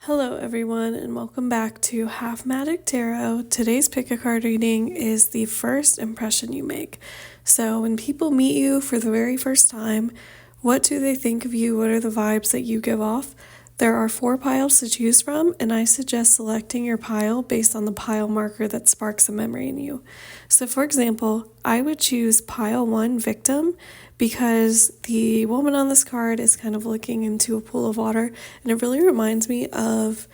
Hello everyone and welcome back to Half Magic Tarot. Today's pick a card reading is the first impression you make. So when people meet you for the very first time, what do they think of you? What are the vibes that you give off? There are 4 piles to choose from, and I suggest selecting your pile based on the pile marker that sparks a memory in you. So for example, I would choose pile 1, Victim, because the woman on this card is kind of looking into a pool of water, and it really reminds me of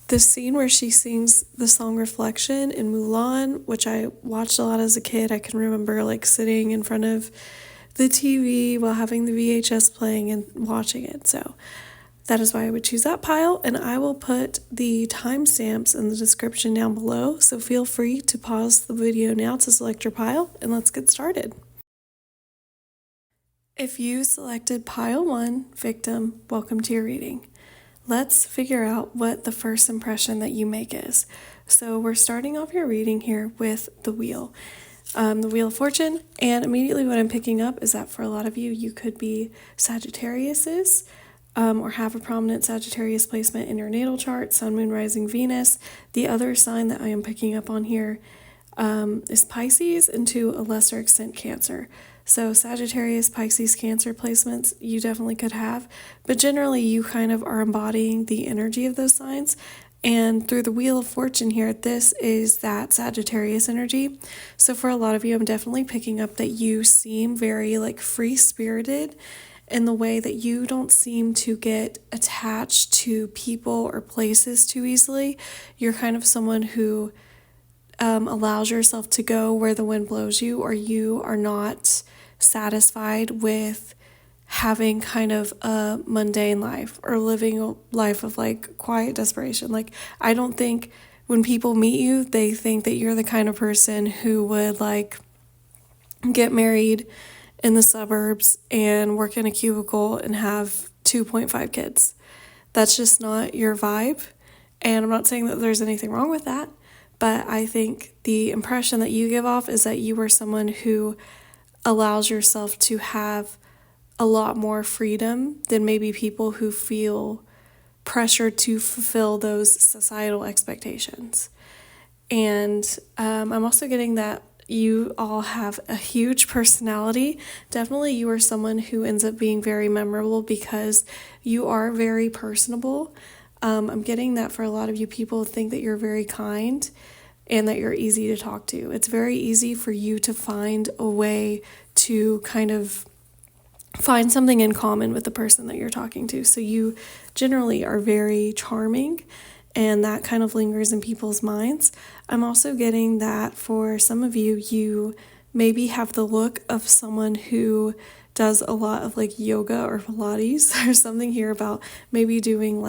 the scene where she sings the song Reflection in Mulan, which I watched a lot as a kid. I can remember sitting in front of the TV while having the VHS playing and watching it. So that is why I would choose that pile, and I will put the timestamps in the description down below, so feel free to pause the video now to select your pile, and let's get started. If you selected pile 1, Victim, welcome to your reading. Let's figure out what the first impression that you make is. So we're starting off your reading here with the Wheel. The Wheel of Fortune, and immediately what I'm picking up is that for a lot of you, you could be Sagittariuses, or have a prominent Sagittarius placement in your natal chart, Sun, Moon, Rising, Venus. The other sign that I am picking up on here is Pisces, and to a lesser extent Cancer. So Sagittarius, Pisces, Cancer placements you definitely could have, but generally you kind of are embodying the energy of those signs. And through the Wheel of Fortune here, this is that Sagittarius energy. So for a lot of you, I'm definitely picking up that you seem very free-spirited in the way that you don't seem to get attached to people or places too easily. You're kind of someone who allows yourself to go where the wind blows you, or you are not satisfied with having kind of a mundane life or living a life of quiet desperation. I don't think when people meet you, they think that you're the kind of person who would get married in the suburbs and work in a cubicle and have 2.5 kids. That's just not your vibe. And I'm not saying that there's anything wrong with that, but I think the impression that you give off is that you are someone who allows yourself to have a lot more freedom than maybe people who feel pressured to fulfill those societal expectations. And I'm also getting that you all have a huge personality. Definitely you are someone who ends up being very memorable because you are very personable. I'm getting that for a lot of you, people think that you're very kind and that you're easy to talk to. It's very easy for you to find a way to kind of find something in common with the person that you're talking to. So you generally are very charming, and that kind of lingers in people's minds. I'm also getting that for some of you, you maybe have the look of someone who does a lot of yoga or Pilates. There's something here about maybe doing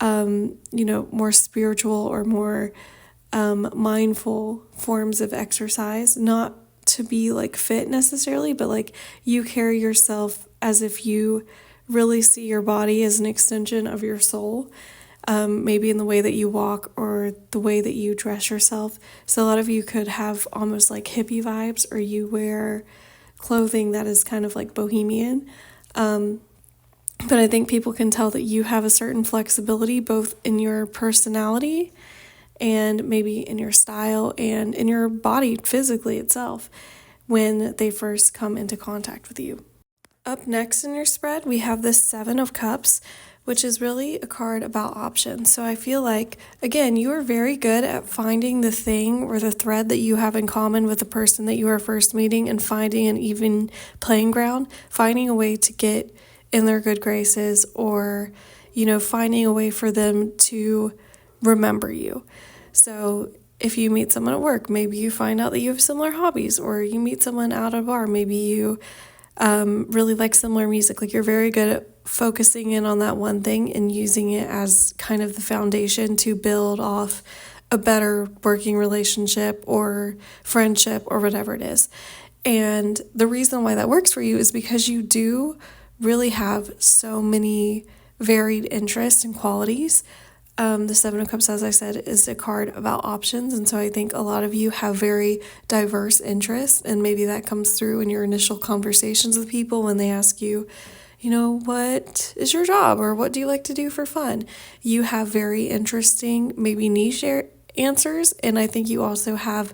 more spiritual or more mindful forms of exercise, not to be fit necessarily, but you carry yourself as if you really see your body as an extension of your soul. Maybe in the way that you walk or the way that you dress yourself. So a lot of you could have almost hippie vibes, or you wear clothing that is kind of bohemian. But I think people can tell that you have a certain flexibility both in your personality and maybe in your style and in your body physically itself when they first come into contact with you. Up next in your spread, we have the 7 of Cups, which is really a card about options. So I feel again, you are very good at finding the thing or the thread that you have in common with the person that you are first meeting and finding an even playing ground, finding a way to get in their good graces, or, finding a way for them to remember you. So if you meet someone at work, maybe you find out that you have similar hobbies, or you meet someone out at a bar, maybe you really like similar music. You're very good at focusing in on that one thing and using it as kind of the foundation to build off a better working relationship or friendship or whatever it is. And the reason why that works for you is because you do really have so many varied interests and qualities. The 7 of Cups, as I said, is a card about options, and so I think a lot of you have very diverse interests, and maybe that comes through in your initial conversations with people when they ask you, what is your job, or what do you like to do for fun? You have very interesting, maybe niche answers, and I think you also have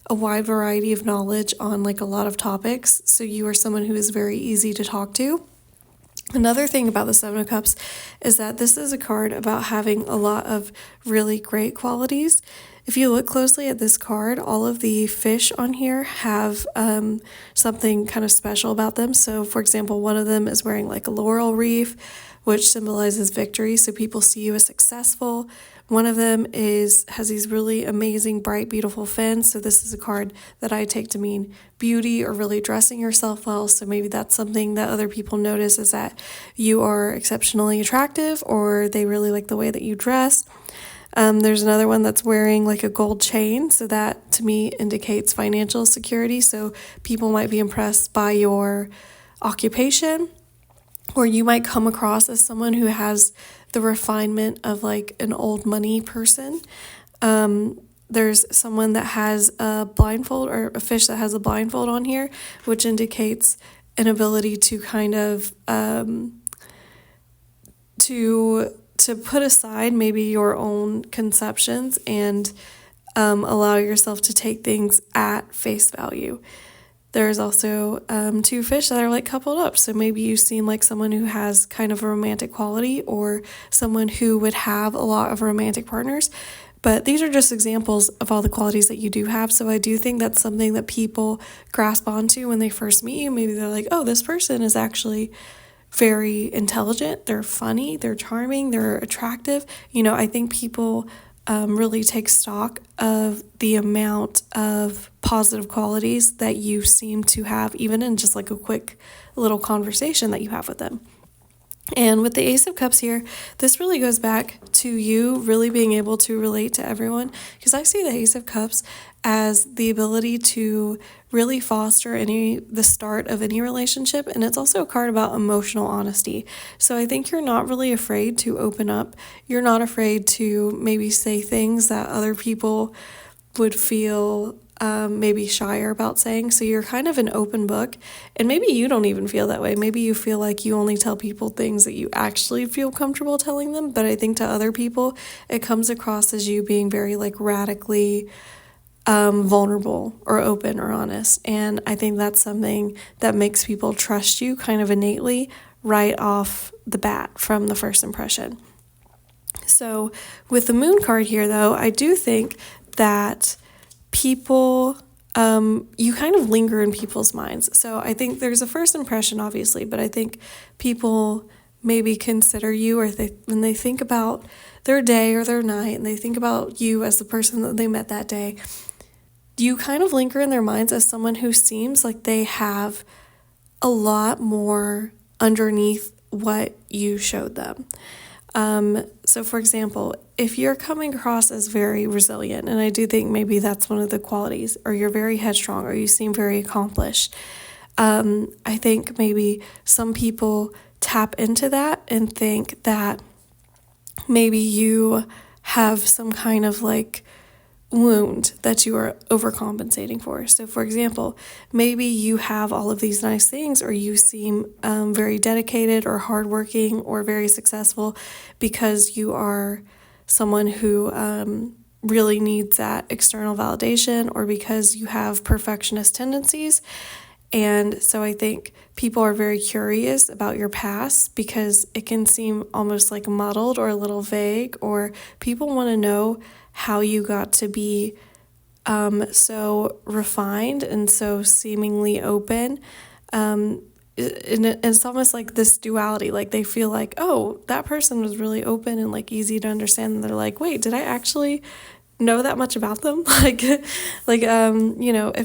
a wide variety of knowledge on like a lot of topics, so you are someone who is very easy to talk to. Another thing about the Seven of Cups is that this is a card about having a lot of really great qualities. If you look closely at this card, all of the fish on here have something kind of special about them. So, for example, one of them is wearing like a laurel wreath, which symbolizes victory. So people see you as successful. One of them has these really amazing, bright, beautiful fins. So this is a card that I take to mean beauty or really dressing yourself well. So maybe that's something that other people notice, is that you are exceptionally attractive, or they really like the way that you dress. There's another one that's wearing like a gold chain. So that to me indicates financial security. So people might be impressed by your occupation, or you might come across as someone who has the refinement of like an old money person. There's someone that has a blindfold, or a fish that has a blindfold on here, which indicates an ability to kind of to put aside maybe your own conceptions and allow yourself to take things at face value. There's also two fish that are like coupled up. So maybe you seem like someone who has kind of a romantic quality, or someone who would have a lot of romantic partners. But these are just examples of all the qualities that you do have. So I do think that's something that people grasp onto when they first meet you. Maybe they're like, oh, this person is actually very intelligent. They're funny. They're charming. They're attractive. I think people really take stock of the amount of positive qualities that you seem to have, even in just like a quick little conversation that you have with them. And with the Ace of Cups here, this really goes back to you really being able to relate to everyone, because I see the Ace of Cups as the ability to really foster the start of any relationship. And it's also a card about emotional honesty. So I think you're not really afraid to open up. You're not afraid to maybe say things that other people would feel maybe shyer about saying. So you're kind of an open book, and maybe you don't even feel that way. Maybe you feel like you only tell people things that you actually feel comfortable telling them. But I think to other people, it comes across as you being very like radically vulnerable or open or honest. And I think that's something that makes people trust you kind of innately right off the bat from the first impression. So with the Moon card here, though, I do think that people, you kind of linger in people's minds. So I think there's a first impression, obviously, but I think people maybe consider you, or when they think about their day or their night, and they think about you as the person that they met that day, you kind of linger in their minds as someone who seems like they have a lot more underneath what you showed them. So for example, if you're coming across as very resilient, and I do think maybe that's one of the qualities, or you're very headstrong, or you seem very accomplished, I think maybe some people tap into that and think that maybe you have some kind of like wound that you are overcompensating for. So for example, maybe you have all of these nice things, or you seem very dedicated or hardworking or very successful because you are someone who really needs that external validation, or because you have perfectionist tendencies. And so I think people are very curious about your past, because it can seem almost like muddled or a little vague, or people want to know how you got to be so refined and so seemingly open. And it's almost like this duality, like they feel like, oh, that person was really open and like easy to understand, and they're like, wait, did I actually know that much about them? It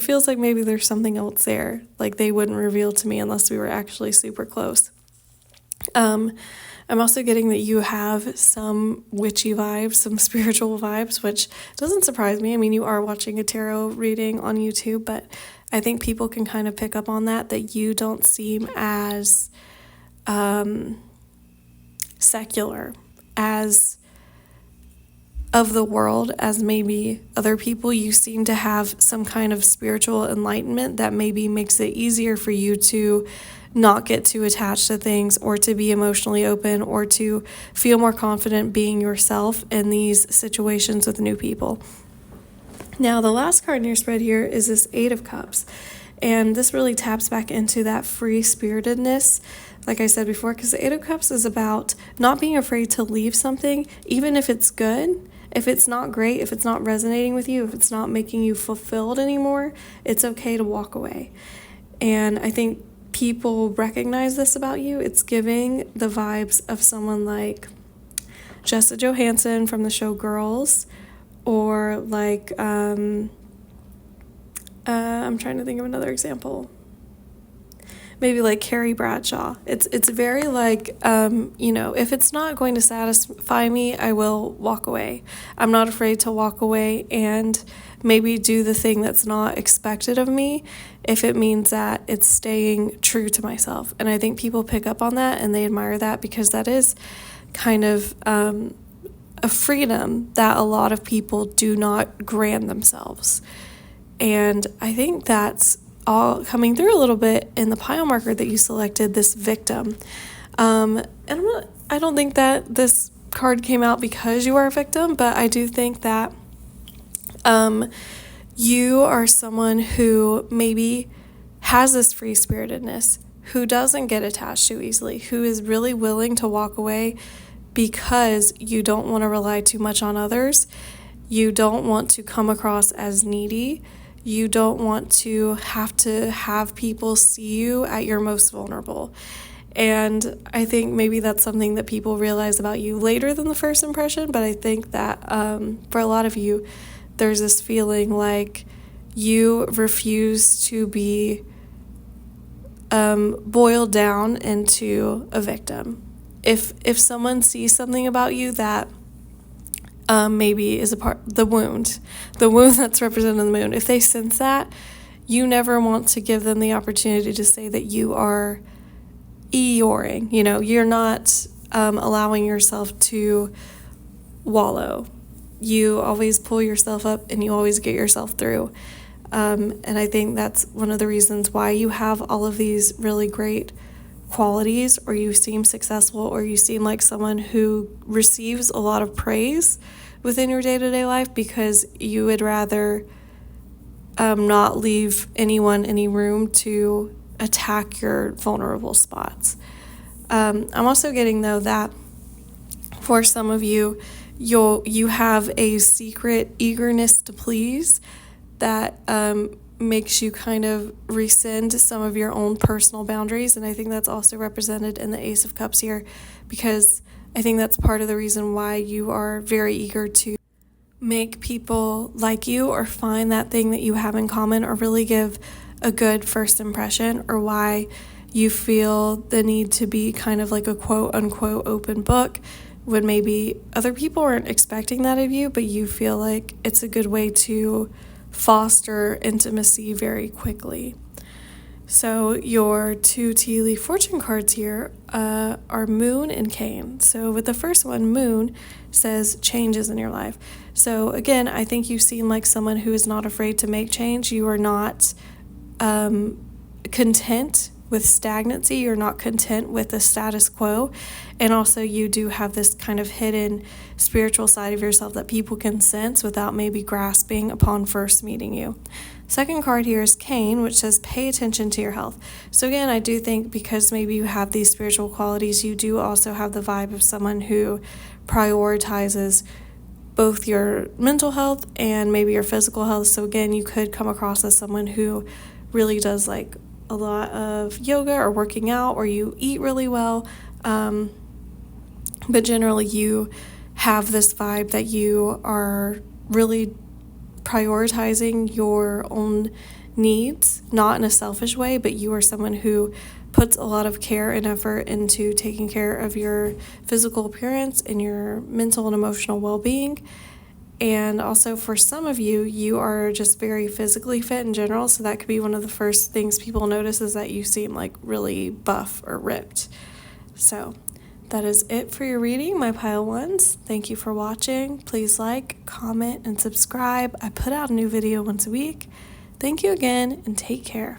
feels like maybe there's something else there, like they wouldn't reveal to me unless we were actually super close. I'm also getting that you have some witchy vibes, some spiritual vibes, which doesn't surprise me. I mean, you are watching a tarot reading on YouTube, but I think people can kind of pick up on that you don't seem as secular, as of the world as maybe other people. You seem to have some kind of spiritual enlightenment that maybe makes it easier for you to not get too attached to things, or to be emotionally open, or to feel more confident being yourself in these situations with new people. Now, the last card in your spread here is this Eight of Cups. And this really taps back into that free-spiritedness, like I said before, because the Eight of Cups is about not being afraid to leave something, even if it's good. If it's not great, if it's not resonating with you, if it's not making you fulfilled anymore, it's okay to walk away. And I think people recognize this about you. It's giving the vibes of someone like Jessica Johansson from the show Girls, or like I'm trying to think of another example. Maybe like Carrie Bradshaw. It's very like, if it's not going to satisfy me, I will walk away. I'm not afraid to walk away and maybe do the thing that's not expected of me if it means that it's staying true to myself. And I think people pick up on that and they admire that, because that is kind of a freedom that a lot of people do not grant themselves. And I think that's all coming through a little bit in the pile marker that you selected, this victim. And I don't think that this card came out because you are a victim, but I do think that you are someone who maybe has this free-spiritedness, who doesn't get attached too easily, who is really willing to walk away because you don't want to rely too much on others. You don't want to come across as needy. You don't want to have people see you at your most vulnerable. And I think maybe that's something that people realize about you later than the first impression, but I think that for a lot of you, there's this feeling like you refuse to be boiled down into a victim. If someone sees something about you that maybe is the wound that's represented in the moon, if they sense that, you never want to give them the opportunity to say that you are Eeyoring. You're not allowing yourself to wallow. You always pull yourself up and you always get yourself through. And I think that's one of the reasons why you have all of these really great qualities, or you seem successful, or you seem like someone who receives a lot of praise within your day-to-day life, because you would rather not leave anyone any room to attack your vulnerable spots. I'm also getting, though, that for some of you, you have a secret eagerness to please that makes you kind of rescind some of your own personal boundaries. And I think that's also represented in the Ace of Cups here, because I think that's part of the reason why you are very eager to make people like you, or find that thing that you have in common, or really give a good first impression, or why you feel the need to be kind of like a quote unquote open book when maybe other people aren't expecting that of you, but you feel like it's a good way to foster intimacy very quickly. So your two tea leaf fortune cards here are Moon and Cane. So with the first one, Moon says changes in your life. So again, I think you seem like someone who is not afraid to make change. You are not content with stagnancy. You're not content with the status quo. And also you do have this kind of hidden spiritual side of yourself that people can sense without maybe grasping upon first meeting you. Second card here is Cane, which says pay attention to your health. So again, I do think because maybe you have these spiritual qualities, you do also have the vibe of someone who prioritizes both your mental health and maybe your physical health. So again, you could come across as someone who really does like a lot of yoga or working out, or you eat really well. But generally you have this vibe that you are really prioritizing your own needs, not in a selfish way, but you are someone who puts a lot of care and effort into taking care of your physical appearance and your mental and emotional well-being. And also for some of you, you are just very physically fit in general, so that could be one of the first things people notice, is that you seem like really buff or ripped. So that is it for your reading, my pile ones. Thank you for watching. Please like, comment, and subscribe. I put out a new video once a week. Thank you again, and take care.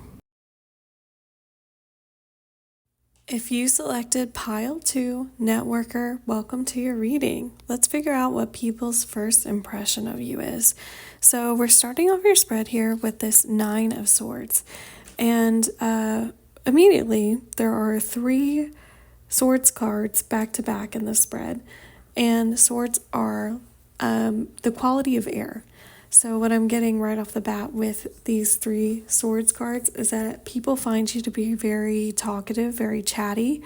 If you selected pile 2, networker, welcome to your reading. Let's figure out what people's first impression of you is. So we're starting off your spread here with this 9 of Swords. And immediately there are 3 Swords cards back to back in the spread. And Swords are the quality of air. So what I'm getting right off the bat with these 3 Swords cards is that people find you to be very talkative, very chatty.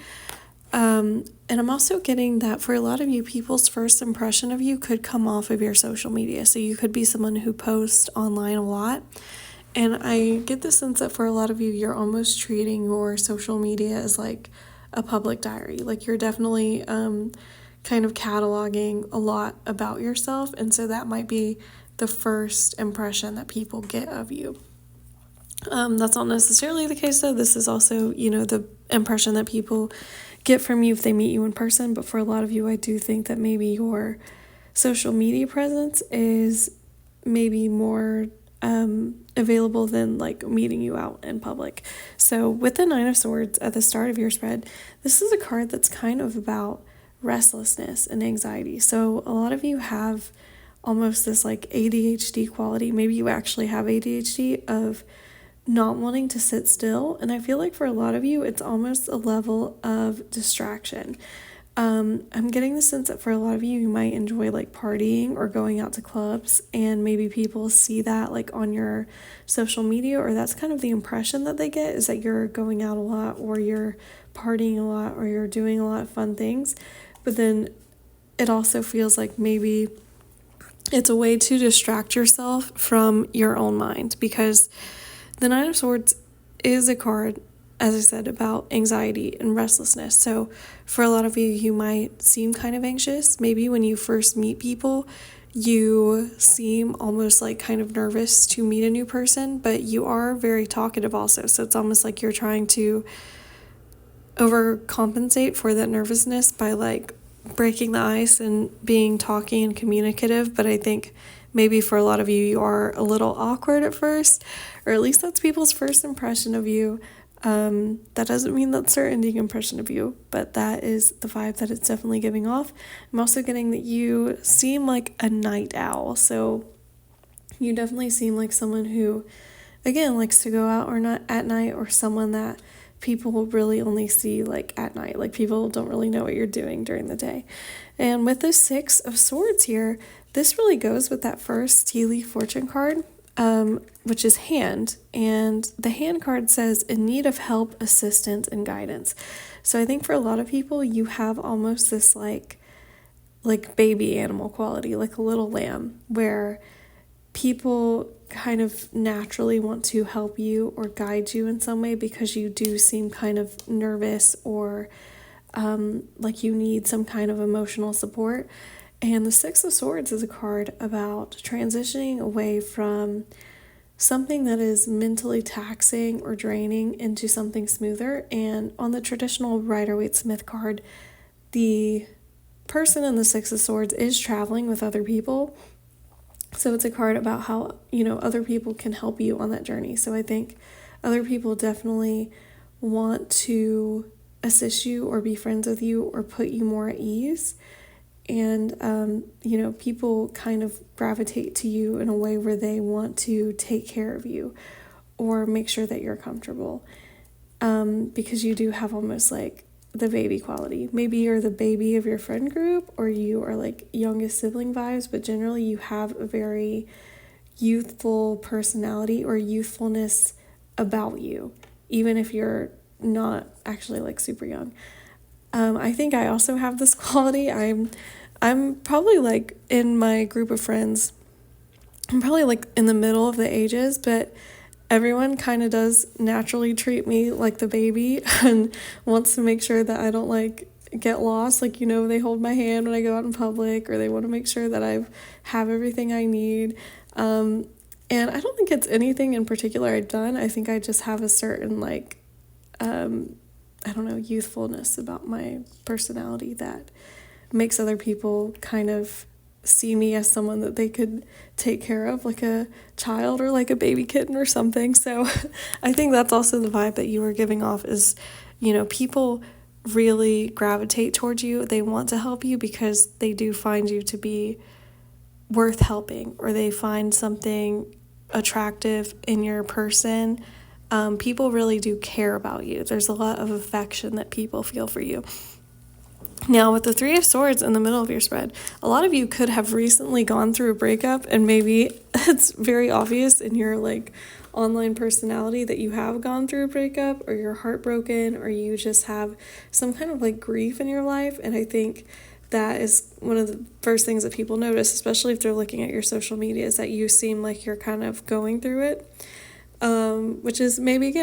And I'm also getting that for a lot of you, people's first impression of you could come off of your social media. So you could be someone who posts online a lot. And I get the sense that for a lot of you, you're almost treating your social media as like a public diary. Like you're definitely kind of cataloging a lot about yourself. And so that might be the first impression that people get of you. That's not necessarily the case though. This is also, the impression that people get from you if they meet you in person. But for a lot of you, I do think that maybe your social media presence is maybe more available than like meeting you out in public. So with the 9 of Swords at the start of your spread, this is a card that's kind of about restlessness and anxiety. So a lot of you have almost this like ADHD quality. Maybe you actually have ADHD of not wanting to sit still. And I feel like for a lot of you, it's almost a level of distraction. I'm getting the sense that for a lot of you, you might enjoy like partying or going out to clubs, and maybe people see that like on your social media, or that's kind of the impression that they get, is that you're going out a lot or you're partying a lot or you're doing a lot of fun things. But then it also feels like maybe it's a way to distract yourself from your own mind, because the 9 of Swords is a card, as I said, about anxiety and restlessness. So for a lot of you, you might seem kind of anxious. Maybe when you first meet people, you seem almost like kind of nervous to meet a new person, but you are very talkative also. So it's almost like you're trying to overcompensate for that nervousness by like breaking the ice and being talky and communicative. But I think maybe for a lot of you, you are a little awkward at first, or at least that's people's first impression of you. That doesn't mean that's their ending impression of you, but that is the vibe that it's definitely giving off. I'm also getting that you seem like a night owl. So you definitely seem like someone who, again, likes to go out or not at night, or someone that people will really only see like at night. Like people don't really know what you're doing during the day. And with the 6 of Swords here, this really goes with that first tea leaf fortune card, which is hand. And the hand card says, in need of help, assistance, and guidance. So I think for a lot of people, you have almost this like baby animal quality, like a little lamb, where people kind of naturally want to help you or guide you in some way, because you do seem kind of nervous, or like you need some kind of emotional support. And the 6 of Swords is a card about transitioning away from something that is mentally taxing or draining into something smoother. And on the traditional Rider-Waite-Smith card, the person in the 6 of Swords is traveling with other people. So it's a card about how, other people can help you on that journey. So I think other people definitely want to assist you or be friends with you or put you more at ease. And, people kind of gravitate to you in a way where they want to take care of you or make sure that you're comfortable, because you do have almost like the baby quality. Maybe you're the baby of your friend group, or you are like youngest sibling vibes, but generally you have a very youthful personality or youthfulness about you, even if you're not actually like super young. I think I also have this quality. I'm probably like in my group of friends, I'm probably like in the middle of the ages, but everyone kind of does naturally treat me like the baby and wants to make sure that I don't like get lost. Like, they hold my hand when I go out in public, or they want to make sure that I have everything I need. And I don't think it's anything in particular I've done. I think I just have a certain youthfulness about my personality that makes other people kind of see me as someone that they could take care of, like a child or like a baby kitten or something. So I think that's also the vibe that you were giving off, is People really gravitate towards you. They want to help you because they do find you to be worth helping, or they find something attractive in your person. People really do care about you. There's a lot of affection that people feel for you. Now, with the Three of Swords in the middle of your spread, a lot of you could have recently gone through a breakup, and maybe it's very obvious in your online personality that you have gone through a breakup, or you're heartbroken, or you just have some kind of grief in your life. And I think that is one of the first things that people notice, especially if they're looking at your social media, is that you seem like you're kind of going through it. Which is maybe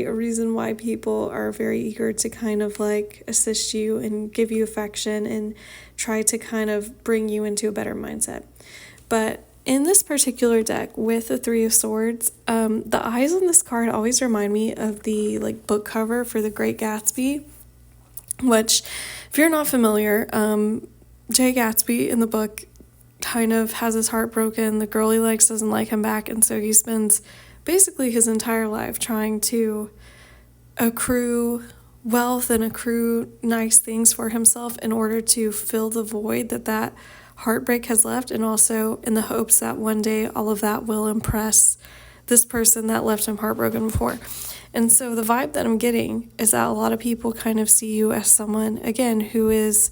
a reason why people are very eager to kind of assist you and give you affection and try to kind of bring you into a better mindset. But in this particular deck with the Three of Swords, the eyes on this card always remind me of the book cover for The Great Gatsby, which, if you're not familiar, Jay Gatsby in the book kind of has his heart broken. The girl he likes doesn't like him back, and so he spends basically his entire life trying to accrue wealth and accrue nice things for himself in order to fill the void that heartbreak has left, and also in the hopes that one day all of that will impress this person that left him heartbroken before. And so the vibe that I'm getting is that a lot of people kind of see you as someone, again, who is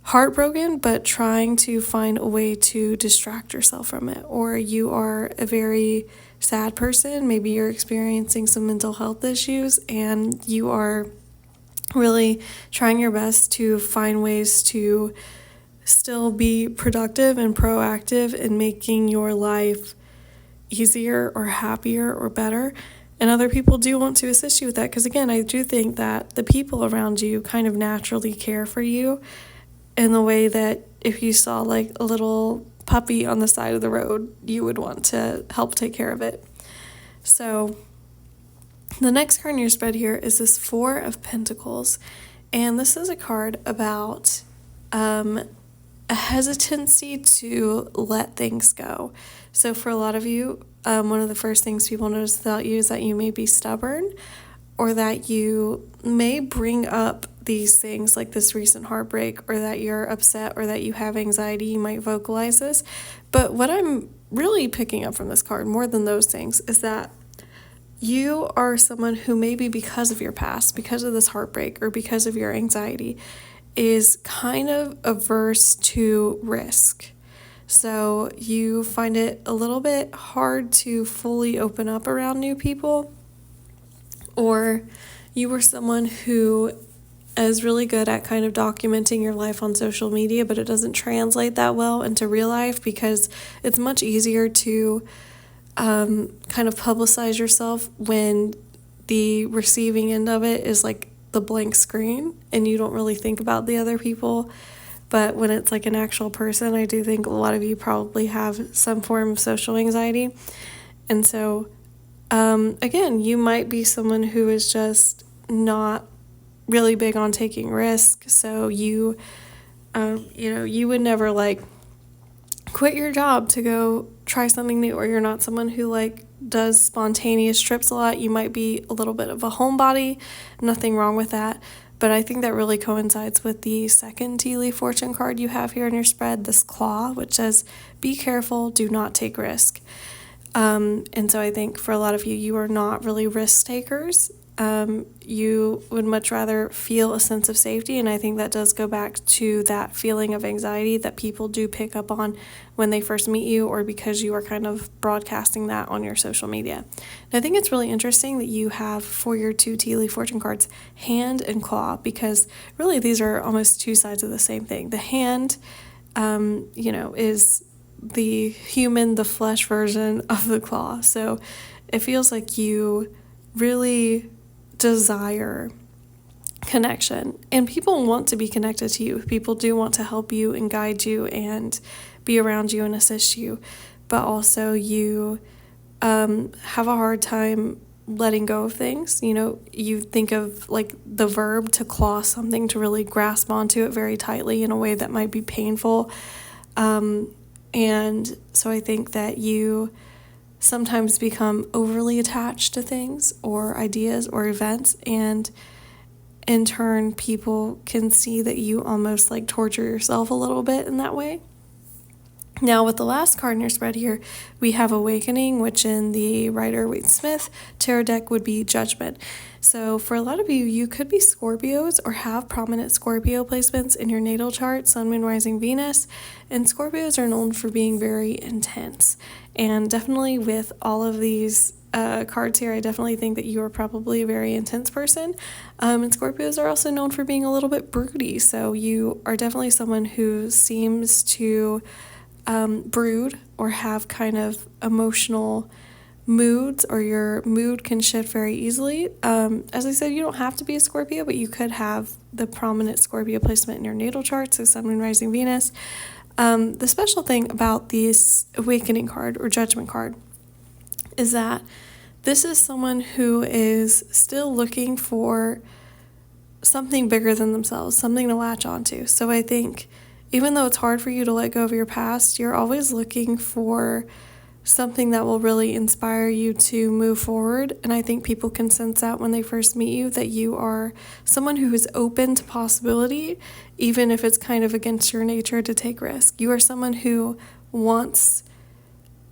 heartbroken but trying to find a way to distract yourself from it. Or you are a very sad person, maybe you're experiencing some mental health issues, and you are really trying your best to find ways to still be productive and proactive in making your life easier or happier or better. And other people do want to assist you with that, because again, I do think that the people around you kind of naturally care for you in the way that if you saw a little puppy on the side of the road, you would want to help take care of it. So the next card in your spread here is this Four of Pentacles, and this is a card about a hesitancy to let things go. So for a lot of you, one of the first things people notice about you is that you may be stubborn, or that you may bring up these things like this recent heartbreak, or that you're upset, or that you have anxiety. You might vocalize this. But what I'm really picking up from this card, more than those things, is that you are someone who maybe because of your past, because of this heartbreak, or because of your anxiety, is kind of averse to risk. So you find it a little bit hard to fully open up around new people, or you were someone who is really good at kind of documenting your life on social media, but it doesn't translate that well into real life, because it's much easier to kind of publicize yourself when the receiving end of it is the blank screen and you don't really think about the other people. But when it's an actual person, I do think a lot of you probably have some form of social anxiety. And so, again, you might be someone who is just not really big on taking risks. So you would never quit your job to go try something new, or you're not someone who does spontaneous trips a lot. You might be a little bit of a homebody, nothing wrong with that. But I think that really coincides with the second tea leaf fortune card you have here in your spread, this claw, which says, be careful, do not take risk. And so I think for a lot of you, you are not really risk takers. You would much rather feel a sense of safety, and I think that does go back to that feeling of anxiety that people do pick up on when they first meet you, or because you are kind of broadcasting that on your social media. And I think it's really interesting that you have, for your two tea leaf fortune cards, hand and claw, because really these are almost two sides of the same thing. The hand, is the human, the flesh version of the claw. So it feels like you really desire connection, and people want to be connected to you. People do want to help you and guide you and be around you and assist you, but also you have a hard time letting go of things. You think of the verb to claw something, to really grasp onto it very tightly in a way that might be painful, and so I think that you sometimes become overly attached to things or ideas or events, and in turn, people can see that you almost like torture yourself a little bit in that way. Now, with the last card in your spread here, we have Awakening, which in the Rider-Waite-Smith tarot deck would be Judgment. So for a lot of you, you could be Scorpios or have prominent Scorpio placements in your natal chart, Sun, Moon, Rising, Venus. And Scorpios are known for being very intense. And definitely with all of these cards here, I definitely think that you are probably a very intense person. And Scorpios are also known for being a little bit broody. So you are definitely someone who seems to brood or have kind of emotional moods, or your mood can shift very easily. As I said, you don't have to be a Scorpio, but you could have the prominent Scorpio placement in your natal chart, so Sun, Moon, Rising, Venus. The special thing about this Awakening card or Judgment card is that this is someone who is still looking for something bigger than themselves, something to latch onto. So I think even though it's hard for you to let go of your past, you're always looking for something that will really inspire you to move forward. And I think people can sense that when they first meet you, that you are someone who is open to possibility, even if it's kind of against your nature to take risk. You are someone who wants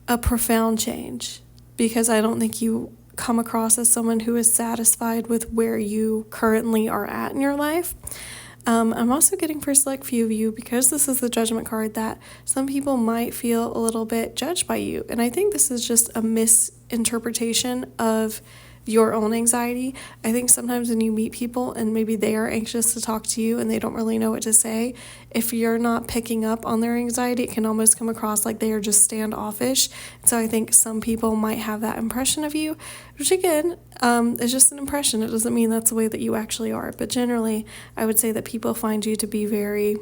a profound change, because I don't think you come across as someone who is satisfied with where you currently are at in your life. I'm also getting for a select few of you, because this is the Judgment card, that some people might feel a little bit judged by you. And I think this is just a misinterpretation of your own anxiety. I think sometimes when you meet people and maybe they are anxious to talk to you and they don't really know what to say, if you're not picking up on their anxiety, it can almost come across like they are just standoffish. So I think some people might have that impression of you, which again, is just an impression. It doesn't mean that's the way that you actually are. But generally, I would say that people find you to be very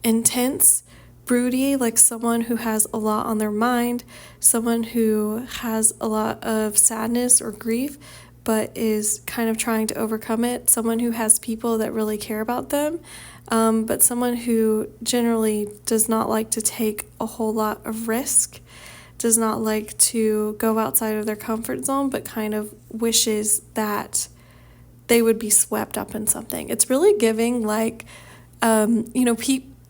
intense, broody, like someone who has a lot on their mind, someone who has a lot of sadness or grief, but is kind of trying to overcome it, someone who has people that really care about them, but someone who generally does not like to take a whole lot of risk, does not like to go outside of their comfort zone, but kind of wishes that they would be swept up in something. It's really giving like,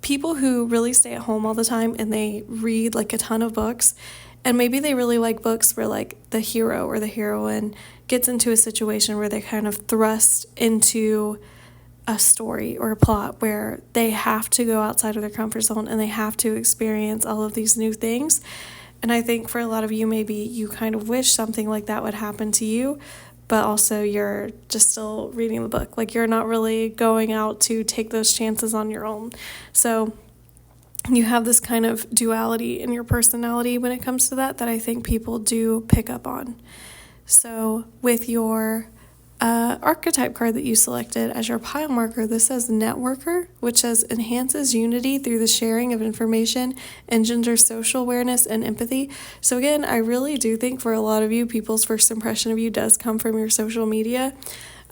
people who really stay at home all the time and they read like a ton of books, and maybe they really like books where like the hero or the heroine gets into a situation where they're kind of thrust into a story or a plot where they have to go outside of their comfort zone and they have to experience all of these new things. And I think for a lot of you, maybe you kind of wish something like that would happen to you, but also you're just still reading the book. Like, you're not really going out to take those chances on your own. So you have this kind of duality in your personality when it comes to that I think people do pick up on. So with your archetype card that you selected as your pile marker, this says Networker, which says enhances unity through the sharing of information, engenders social awareness and empathy. So again, I really do think for a lot of you, people's first impression of you does come from your social media.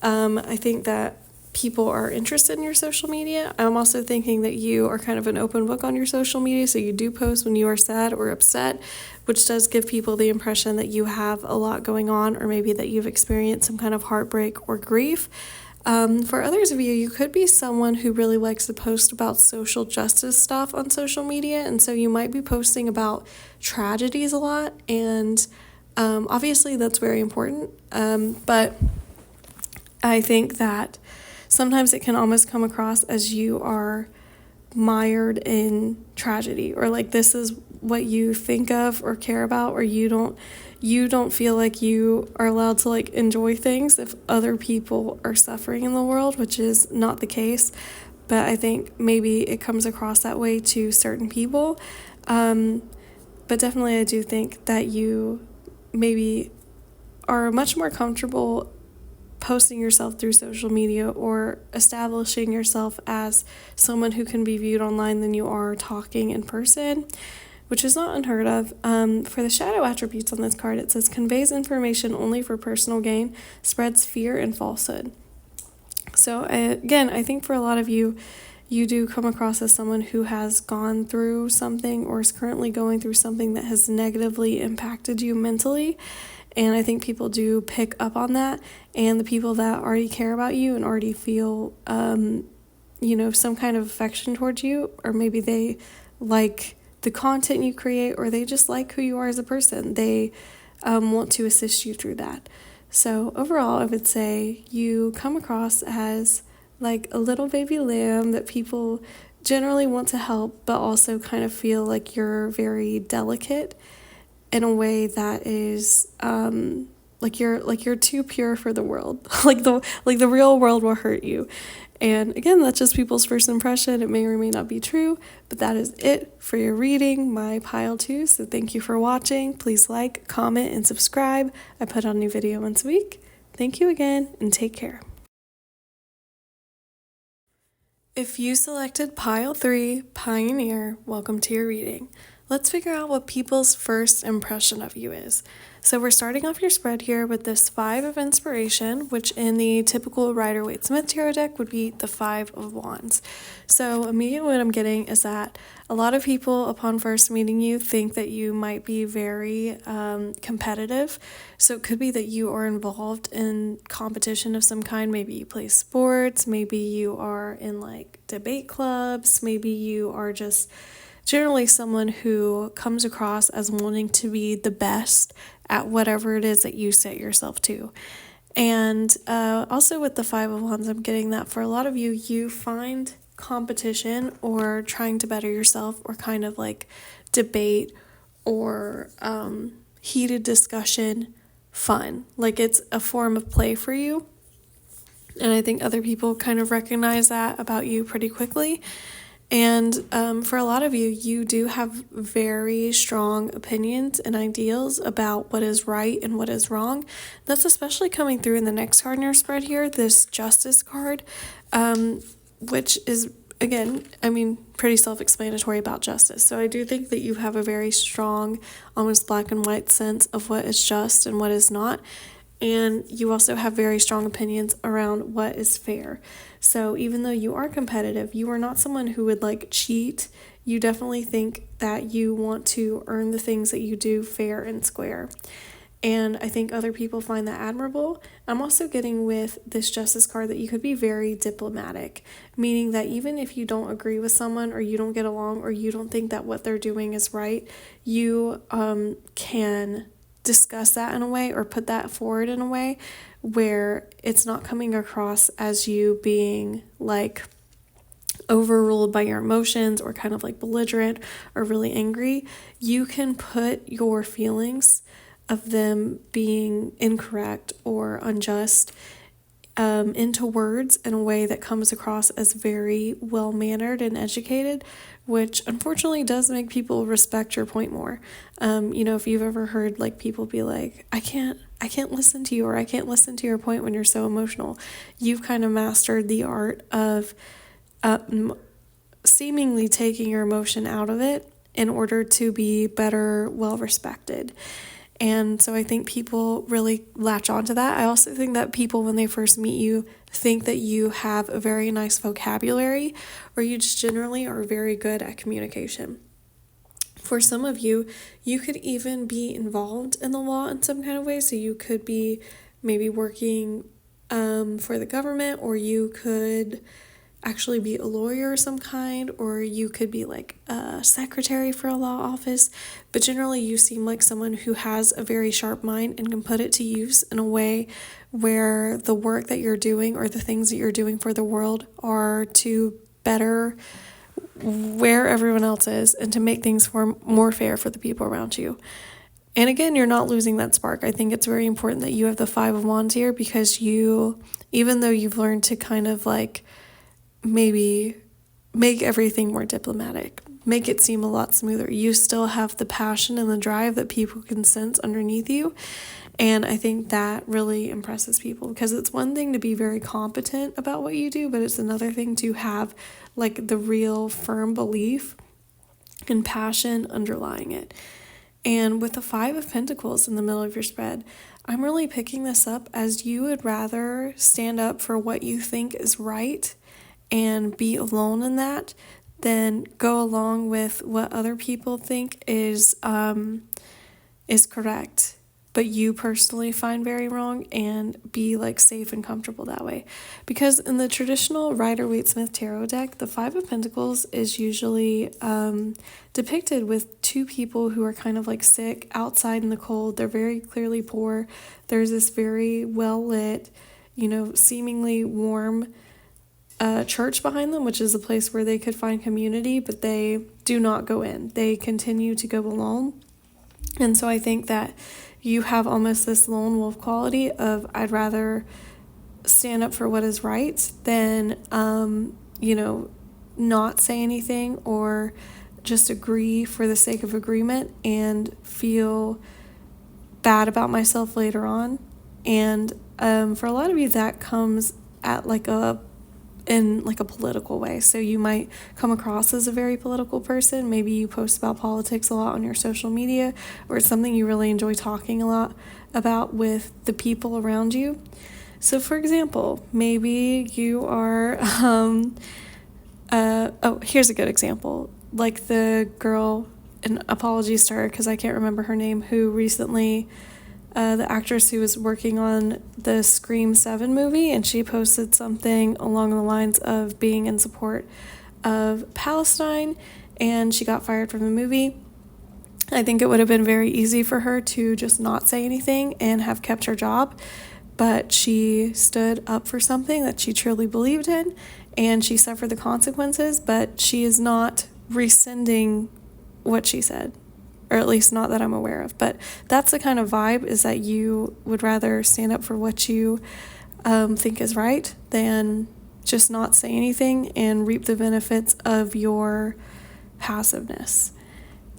I think that people are interested in your social media. I'm also thinking that you are kind of an open book on your social media, so you do post when you are sad or upset, which does give people the impression that you have a lot going on, or maybe that you've experienced some kind of heartbreak or grief. For others of you, you could be someone who really likes to post about social justice stuff on social media, and so you might be posting about tragedies a lot, and obviously that's very important, but I think that sometimes it can almost come across as you are mired in tragedy, or like this is what you think of or care about, or you don't feel like you are allowed to like enjoy things if other people are suffering in the world, which is not the case. But I think maybe it comes across that way to certain people. But definitely I do think that you maybe are much more comfortable posting yourself through social media or establishing yourself as someone who can be viewed online than you are talking in person, which is not unheard of. For the shadow attributes on this card, it says conveys information only for personal gain, spreads fear and falsehood. So again, I think for a lot of you, you do come across as someone who has gone through something or is currently going through something that has negatively impacted you mentally. And I think people do pick up on that. And the people that already care about you and already feel, some kind of affection towards you, or maybe they like the content you create, or they just like who you are as a person. They want to assist you through that. So overall, I would say you come across as like a little baby lamb that people generally want to help, but also kind of feel like you're very delicate in a way that is like you're too pure for the world. like the real world will hurt you. And again, that's just people's first impression. It may or may not be true, but that is it for your reading, my pile 2. So thank you for watching. Please like, comment, and subscribe. I put out a new video once a week. Thank you again, and take care. If you selected pile 3, Pioneer, welcome to your reading. Let's figure out what people's first impression of you is. So we're starting off your spread here with this 5 of Inspiration, which in the typical Rider-Waite-Smith tarot deck would be the 5 of Wands. So immediately what I'm getting is that a lot of people upon first meeting you think that you might be very competitive. So it could be that you are involved in competition of some kind. Maybe you play sports, maybe you are in like debate clubs, maybe you are just generally someone who comes across as wanting to be the best at whatever it is that you set yourself to. And also with the 5 of Wands, I'm getting that for a lot of you, you find competition or trying to better yourself or kind of like debate or heated discussion fun. Like it's a form of play for you. And I think other people kind of recognize that about you pretty quickly. And for a lot of you, you do have very strong opinions and ideals about what is right and what is wrong. That's especially coming through in the next card in your spread here, this Justice card, which is, again, pretty self-explanatory about justice. So I do think that you have a very strong, almost black and white sense of what is just and what is not. And you also have very strong opinions around what is fair. So even though you are competitive, you are not someone who would like cheat. You definitely think that you want to earn the things that you do fair and square. And I think other people find that admirable. I'm also getting with this Justice card that you could be very diplomatic, meaning that even if you don't agree with someone or you don't get along or you don't think that what they're doing is right, you can discuss that in a way or put that forward in a way where it's not coming across as you being like overruled by your emotions or kind of like belligerent or really angry. You can put your feelings of them being incorrect or unjust into words in a way that comes across as very well-mannered and educated, which unfortunately does make people respect your point more. If you've ever heard like people be like, I can't listen to you, or I can't listen to your point when you're so emotional. You've kind of mastered the art of seemingly taking your emotion out of it in order to be better, well-respected. And so I think people really latch onto that. I also think that people, when they first meet you, think that you have a very nice vocabulary, or you just generally are very good at communication. For some of you, you could even be involved in the law in some kind of way. So you could be maybe working for the government, or you could actually be a lawyer of some kind, or you could be like a secretary for a law office. But generally you seem like someone who has a very sharp mind and can put it to use in a way where the work that you're doing or the things that you're doing for the world are to better where everyone else is and to make things more fair for the people around you. And again, you're not losing that spark. I think it's very important that you have the 5 of Wands here, because you, even though you've learned to kind of like maybe make everything more diplomatic, make it seem a lot smoother, you still have the passion and the drive that people can sense underneath you. And I think that really impresses people, because it's one thing to be very competent about what you do, but it's another thing to have like the real firm belief and passion underlying it. And with the 5 of Pentacles in the middle of your spread, I'm really picking this up as you would rather stand up for what you think is right and be alone in that than go along with what other people think is correct. but you personally find very wrong, and be like safe and comfortable that way. Because in the traditional Rider-Waite-Smith tarot deck, the Five of Pentacles is usually depicted with two people who are kind of like sick outside in the cold. They're very clearly poor. There's this very well lit, seemingly warm church behind them, which is a place where they could find community, but they do not go in. They continue to go alone. And so I think that you have almost this lone wolf quality of, I'd rather stand up for what is right than, not say anything or just agree for the sake of agreement and feel bad about myself later on. And for a lot of you, that comes at in a political way. So you might come across as a very political person. Maybe you post about politics a lot on your social media, or it's something you really enjoy talking a lot about with the people around you. So for example, maybe you are, here's a good example. Like the girl, and apologies to her because I can't remember her name, who recently, the actress who was working on the Scream 7 movie, and she posted something along the lines of being in support of Palestine, and she got fired from the movie. I think it would have been very easy for her to just not say anything and have kept her job, but she stood up for something that she truly believed in, and she suffered the consequences, but she is not rescinding what she said. Or at least not that I'm aware of. But that's the kind of vibe, is that you would rather stand up for what you think is right than just not say anything and reap the benefits of your passiveness.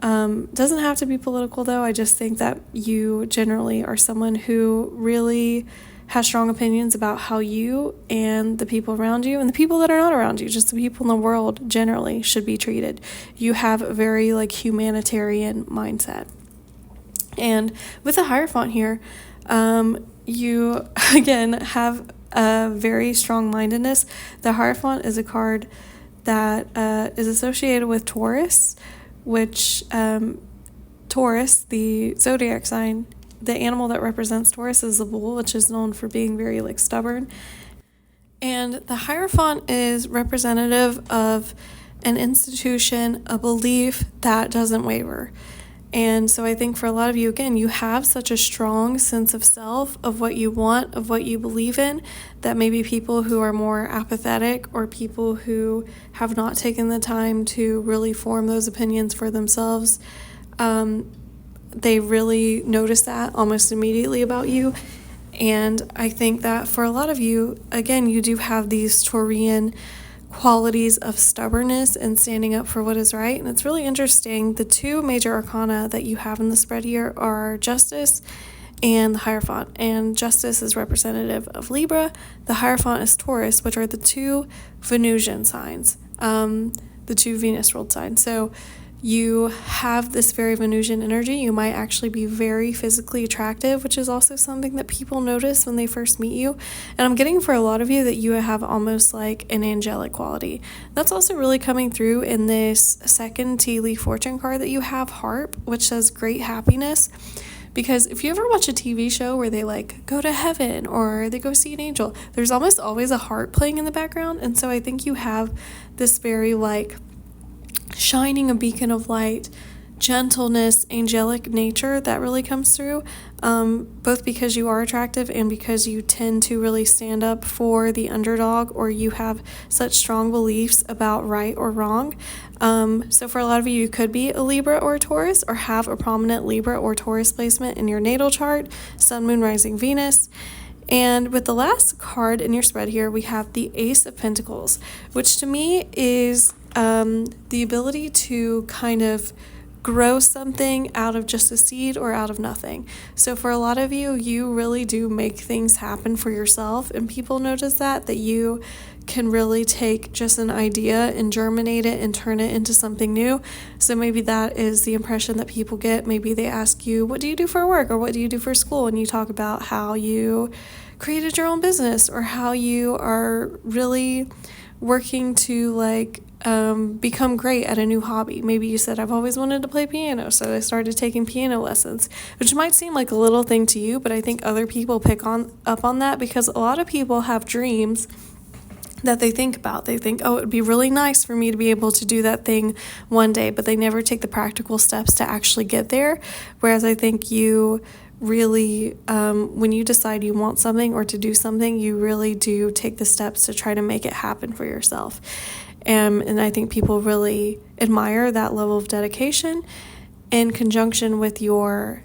Doesn't have to be political, though. I just think that you generally are someone who really has strong opinions about how you and the people around you, and the people that are not around you, just the people in the world generally, should be treated. You have a very humanitarian mindset. And with the Hierophant here, you again have a very strong-mindedness. The Hierophant is a card that is associated with Taurus, which Taurus, the zodiac sign, the animal that represents Taurus is the bull, which is known for being very stubborn. And the Hierophant is representative of an institution, a belief that doesn't waver. And so I think for a lot of you, again, you have such a strong sense of self, of what you want, of what you believe in, that maybe people who are more apathetic, or people who have not taken the time to really form those opinions for themselves, they really notice that almost immediately about you. And I think that for a lot of you, again, you do have these Taurian qualities of stubbornness and standing up for what is right. And it's really interesting. The two major arcana that you have in the spread here are Justice and the Hierophant. And Justice is representative of Libra. The Hierophant is Taurus, which are the two Venusian signs, the two Venus ruled signs. So you have this very Venusian energy. You might actually be very physically attractive, which is also something that people notice when they first meet you. And I'm getting for a lot of you that you have almost like an angelic quality. That's also really coming through in this second tea leaf fortune card that you have, Harp, which says great happiness. Because if you ever watch a TV show where they go to heaven or they go see an angel, there's almost always a harp playing in the background. And so I think you have this very shining a beacon of light, gentleness, angelic nature that really comes through, both because you are attractive and because you tend to really stand up for the underdog, or you have such strong beliefs about right or wrong. So for a lot of you, you could be a Libra or a Taurus, or have a prominent Libra or Taurus placement in your natal chart, Sun, Moon, Rising, Venus. And with the last card in your spread here, we have the Ace of Pentacles, which to me is the ability to kind of grow something out of just a seed or out of nothing. So for a lot of you, you really do make things happen for yourself, and people notice that you can really take just an idea and germinate it and turn it into something new. So maybe that is the impression that people get. Maybe they ask you, what do you do for work, or what do you do for school? And you talk about how you created your own business, or how you are really working to become great at a new hobby. Maybe you said, I've always wanted to play piano, so I started taking piano lessons, which might seem like a little thing to you, but I think other people pick up on that, because a lot of people have dreams that they think about. They think, oh, it would be really nice for me to be able to do that thing one day, but they never take the practical steps to actually get there. Whereas I think you really, when you decide you want something or to do something, you really do take the steps to try to make it happen for yourself. And I think people really admire that level of dedication in conjunction with your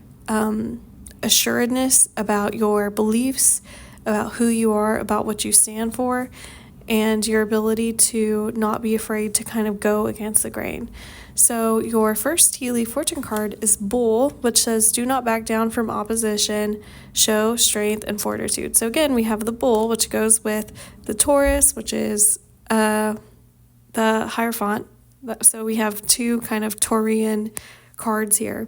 assuredness about your beliefs, about who you are, about what you stand for, and your ability to not be afraid to kind of go against the grain. So your first tea leaf fortune card is Bull, which says, do not back down from opposition, show strength and fortitude. So again, we have the Bull, which goes with the Taurus, which is the Hierophant. So we have two kind of Taurian cards here.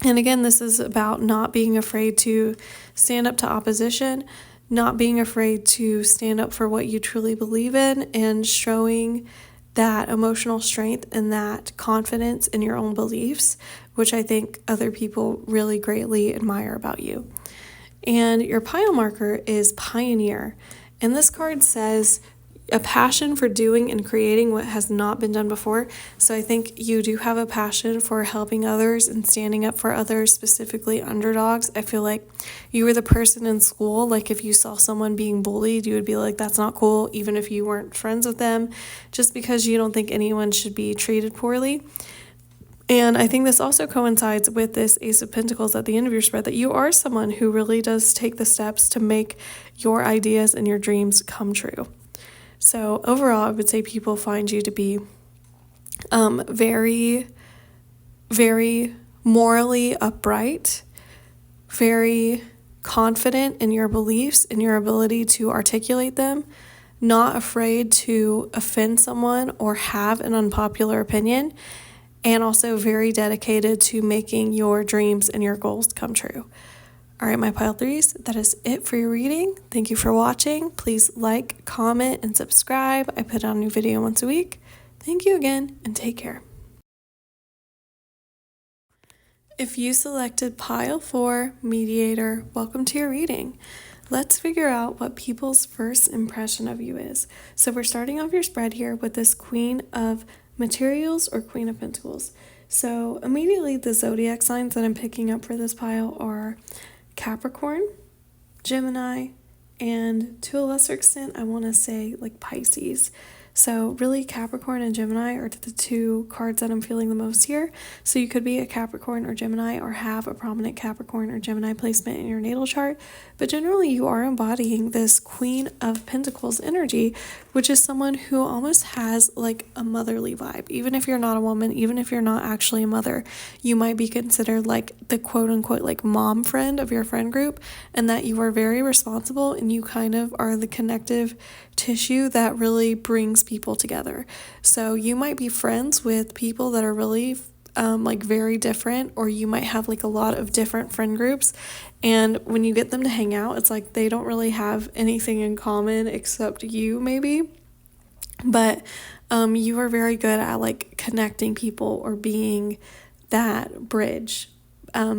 And again, this is about not being afraid to stand up to opposition, not being afraid to stand up for what you truly believe in, and showing that emotional strength and that confidence in your own beliefs, which I think other people really greatly admire about you. And your pile marker is Pioneer. And this card says a passion for doing and creating what has not been done before. So I think you do have a passion for helping others and standing up for others, specifically underdogs. I feel like you were the person in school, like if you saw someone being bullied, you would be like, that's not cool, even if you weren't friends with them, just because you don't think anyone should be treated poorly. And I think this also coincides with this Ace of Pentacles at the end of your spread, that you are someone who really does take the steps to make your ideas and your dreams come true. So overall, I would say people find you to be very, very morally upright, very confident in your beliefs and your ability to articulate them, not afraid to offend someone or have an unpopular opinion, and also very dedicated to making your dreams and your goals come true. All right, my pile threes, that is it for your reading. Thank you for watching. Please like, comment, and subscribe. I put out a new video once a week. Thank you again, and take care. If you selected pile 4, Mediator, welcome to your reading. Let's figure out what people's first impression of you is. So we're starting off your spread here with this Queen of Materials or Queen of Pentacles. So immediately the zodiac signs that I'm picking up for this pile are Capricorn, Gemini, and to a lesser extent, I want to say like Pisces. So really Capricorn and Gemini are the two cards that I'm feeling the most here. So you could be a Capricorn or Gemini or have a prominent Capricorn or Gemini placement in your natal chart. But generally you are embodying this Queen of Pentacles energy, which is someone who almost has like a motherly vibe. Even if you're not a woman, even if you're not actually a mother, you might be considered like the quote unquote like mom friend of your friend group, and that you are very responsible and you kind of are the connective tissue that really brings people together. So you might be friends with people that are really like very different, or you might have like a lot of different friend groups, and when you get them to hang out, it's like they don't really have anything in common except you maybe, but you are very good at like connecting people or being that bridge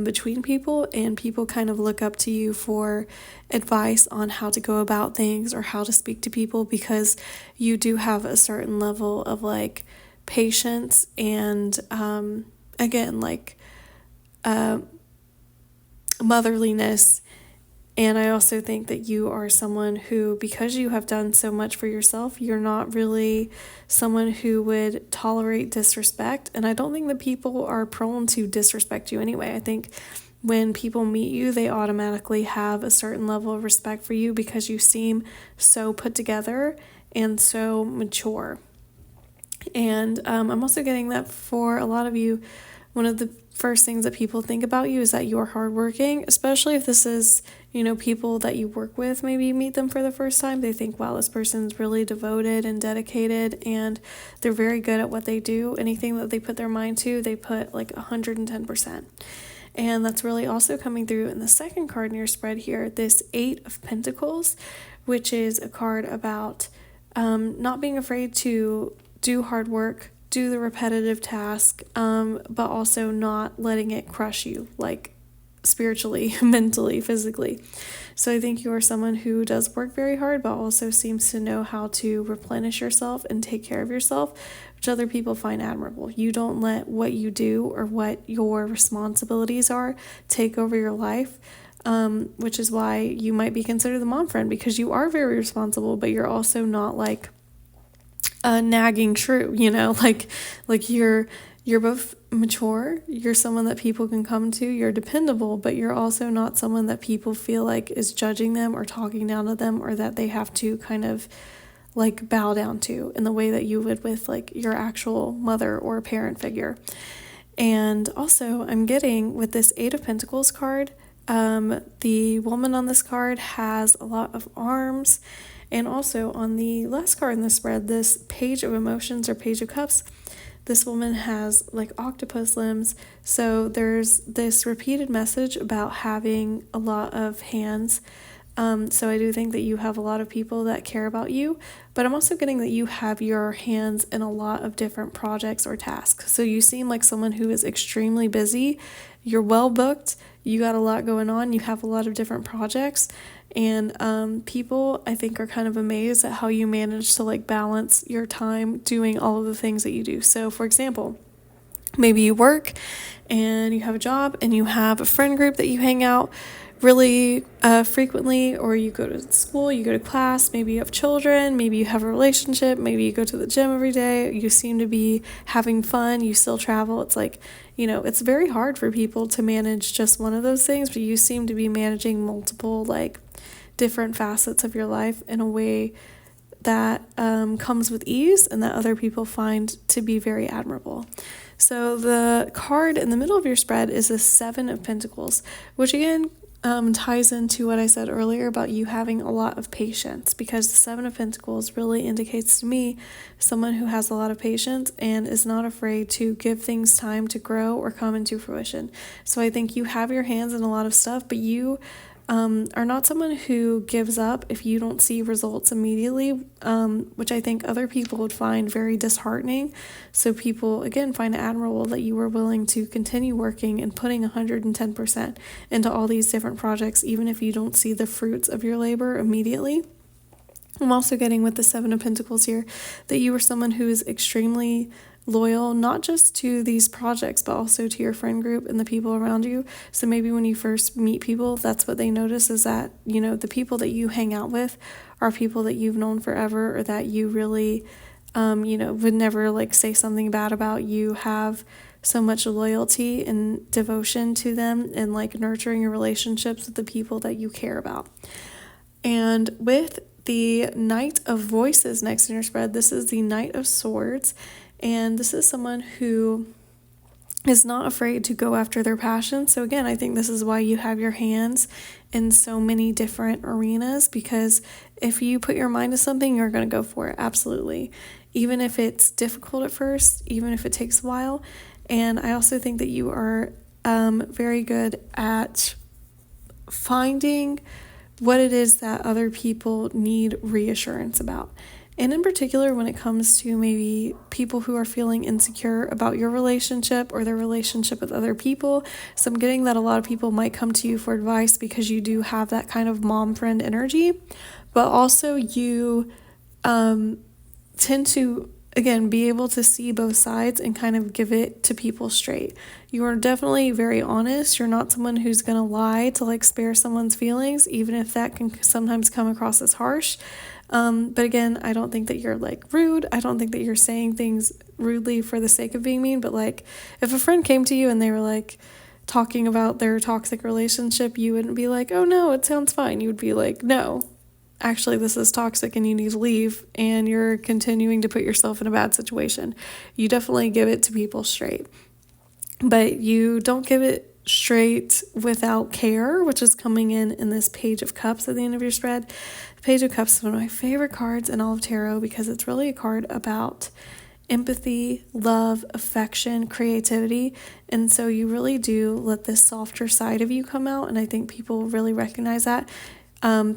between people, and people kind of look up to you for advice on how to go about things or how to speak to people, because you do have a certain level of like patience and again like motherliness. And I also think that you are someone who, because you have done so much for yourself, you're not really someone who would tolerate disrespect. And I don't think that people are prone to disrespect you anyway. I think when people meet you, they automatically have a certain level of respect for you because you seem so put together and so mature. And I'm also getting that for a lot of you, one of the first things that people think about you is that you're hardworking, especially if this is, people that you work with. Maybe you meet them for the first time. They think, wow, this person's really devoted and dedicated, and they're very good at what they do. Anything that they put their mind to, they put like 110%. And that's really also coming through in the second card in your spread here, this 8 of Pentacles, which is a card about not being afraid to do hard work, do the repetitive task, but also not letting it crush you, like spiritually, mentally, physically. So I think you are someone who does work very hard, but also seems to know how to replenish yourself and take care of yourself, which other people find admirable. You don't let what you do or what your responsibilities are take over your life, which is why you might be considered the mom friend, because you are very responsible, but you're also not like a nagging shrew, like you're both mature, you're someone that people can come to, you're dependable, but you're also not someone that people feel like is judging them or talking down to them, or that they have to kind of like bow down to in the way that you would with like your actual mother or parent figure. And also I'm getting with this 8 of Pentacles card, the woman on this card has a lot of arms. And also on the last card in the spread, this Page of Emotions or Page of Cups, this woman has like octopus limbs. So there's this repeated message about having a lot of hands. So I do think that you have a lot of people that care about you, but I'm also getting that you have your hands in a lot of different projects or tasks. So you seem like someone who is extremely busy. You're well booked. You got a lot going on. You have a lot of different projects. And people, I think, are kind of amazed at how you manage to like balance your time doing all of the things that you do. So, for example, maybe you work and you have a job and you have a friend group that you hang out really frequently, or you go to school, you go to class, maybe you have children, maybe you have a relationship, maybe you go to the gym every day, you seem to be having fun, you still travel. It's like, it's very hard for people to manage just one of those things, but you seem to be managing multiple like different facets of your life in a way that comes with ease and that other people find to be very admirable. So the card in the middle of your spread is the 7 of Pentacles, which again ties into what I said earlier about you having a lot of patience, because the 7 of Pentacles really indicates to me someone who has a lot of patience and is not afraid to give things time to grow or come into fruition. So I think you have your hands in a lot of stuff, but you are not someone who gives up if you don't see results immediately, which I think other people would find very disheartening. So people, again, find it admirable that you were willing to continue working and putting 110% into all these different projects, even if you don't see the fruits of your labor immediately. I'm also getting with the 7 of Pentacles here that you are someone who is extremely loyal, not just to these projects, but also to your friend group and the people around you. So maybe when you first meet people, that's what they notice, is that, the people that you hang out with are people that you've known forever, or that you really, would never like say something bad about. You have so much loyalty and devotion to them, and like nurturing your relationships with the people that you care about. And with the Knight of Voices next in your spread, this is the Knight of Swords. And this is someone who is not afraid to go after their passion. So again, I think this is why you have your hands in so many different arenas, because if you put your mind to something, you're going to go for it. Absolutely. Even if it's difficult at first, even if it takes a while. And I also think that you are very good at finding what it is that other people need reassurance about. And in particular, when it comes to maybe people who are feeling insecure about your relationship or their relationship with other people. So I'm getting that a lot of people might come to you for advice because you do have that kind of mom friend energy, but also you tend to, again, be able to see both sides and kind of give it to people straight. You are definitely very honest. You're not someone who's going to lie to like spare someone's feelings, even if that can sometimes come across as harsh. But again, I don't think that you're like rude. I don't think that you're saying things rudely for the sake of being mean. But like if a friend came to you and they were like talking about their toxic relationship, you wouldn't be like, oh no, it sounds fine. You would be like, no, actually this is toxic and you need to leave, and you're continuing to put yourself in a bad situation. You definitely give it to people straight, but you don't give it straight without care, which is coming in this Page of Cups at the end of your spread. The Page of Cups is one of my favorite cards in all of tarot because it's really a card about empathy, love, affection, creativity, and so you really do let this softer side of you come out, and I think people really recognize that.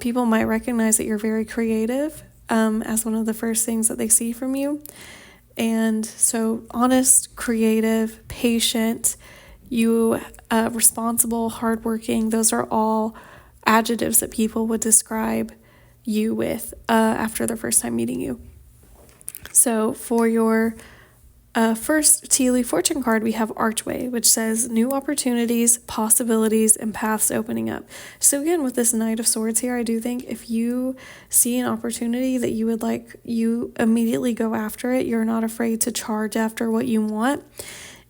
People might recognize that you're very creative as one of the first things that they see from you. And so honest, creative, patient, responsible, hardworking, those are all adjectives that people would describe you with after their first time meeting you. So for your first tea leaf fortune card, we have Archway, which says new opportunities, possibilities, and paths opening up. So again, with this Knight of Swords here, I do think if you see an opportunity that you would like, you immediately go after it. You're not afraid to charge after what you want,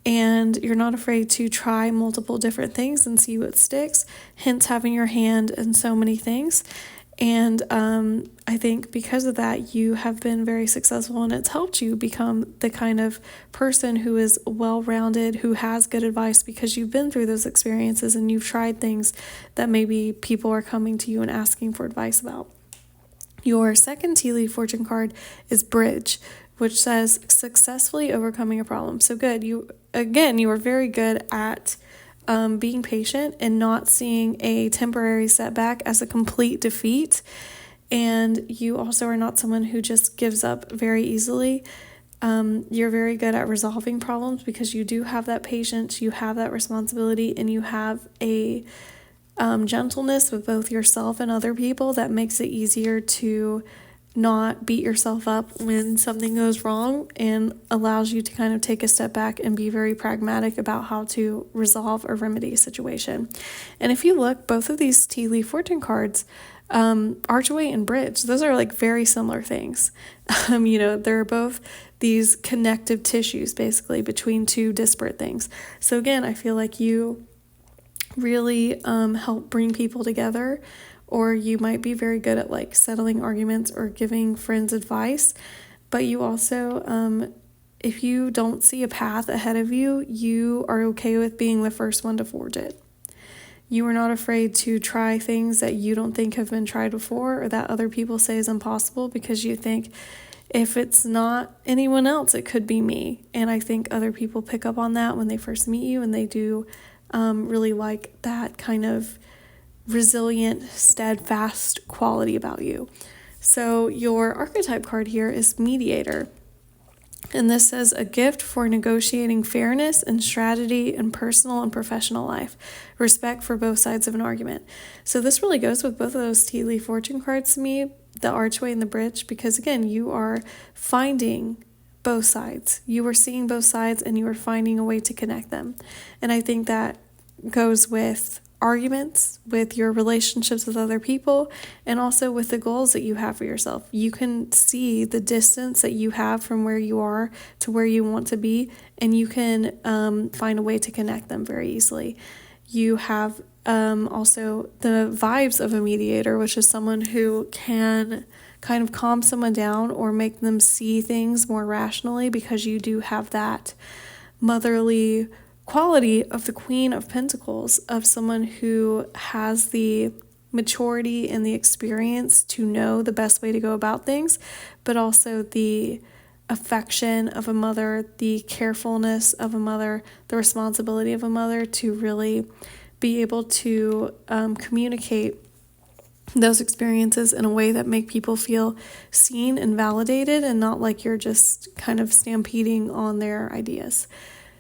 and you're not afraid to try multiple different things and see what sticks, hence having your hand in so many things. And I think because of that, you have been very successful, and it's helped you become the kind of person who is well-rounded, who has good advice, because you've been through those experiences and you've tried things that maybe people are coming to you and asking for advice about. Your second tea leaf fortune card is Bridge, which says successfully overcoming a problem. So good. You are very good at being patient and not seeing a temporary setback as a complete defeat. And you also are not someone who just gives up very easily. You're very good at resolving problems because you do have that patience, you have that responsibility, and you have a gentleness with both yourself and other people that makes it easier to not beat yourself up when something goes wrong, and allows you to kind of take a step back and be very pragmatic about how to resolve or remedy a situation. And if you look, both of these tea leaf fortune cards, Archway and Bridge, those are like very similar things. They're both these connective tissues basically between two disparate things. So again, I feel like you really help bring people together, or you might be very good at like settling arguments or giving friends advice, but you also, if you don't see a path ahead of you, you are okay with being the first one to forge it. You are not afraid to try things that you don't think have been tried before or that other people say is impossible, because you think, if it's not anyone else, it could be me. And I think other people pick up on that when they first meet you, and they do really like that kind of resilient, steadfast quality about you. So your archetype card here is Mediator. And this says a gift for negotiating fairness and strategy in personal and professional life, respect for both sides of an argument. So this really goes with both of those tea leaf fortune cards to me, the Archway and the Bridge, because again, you are finding both sides. You are seeing both sides and you are finding a way to connect them. And I think that goes with arguments, with your relationships with other people, and also with the goals that you have for yourself. You can see the distance that you have from where you are to where you want to be, and you can find a way to connect them very easily. You have also the vibes of a mediator, which is someone who can kind of calm someone down or make them see things more rationally, because you do have that motherly quality of the Queen of Pentacles, of someone who has the maturity and the experience to know the best way to go about things, but also the affection of a mother, the carefulness of a mother, the responsibility of a mother to really be able to communicate those experiences in a way that make people feel seen and validated, and not like you're just kind of stampeding on their ideas.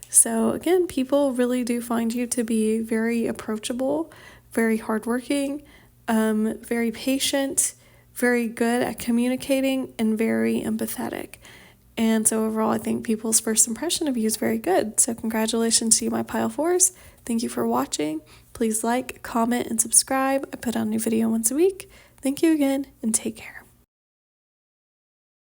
So again, people really do find you to be very approachable, very hardworking, very patient, very good at communicating, and very empathetic. And so overall, I think people's first impression of you is very good. So congratulations to you, my Pile 4s. Thank you for watching. Please like, comment, and subscribe. I put out a new video once a week. Thank you again, and take care.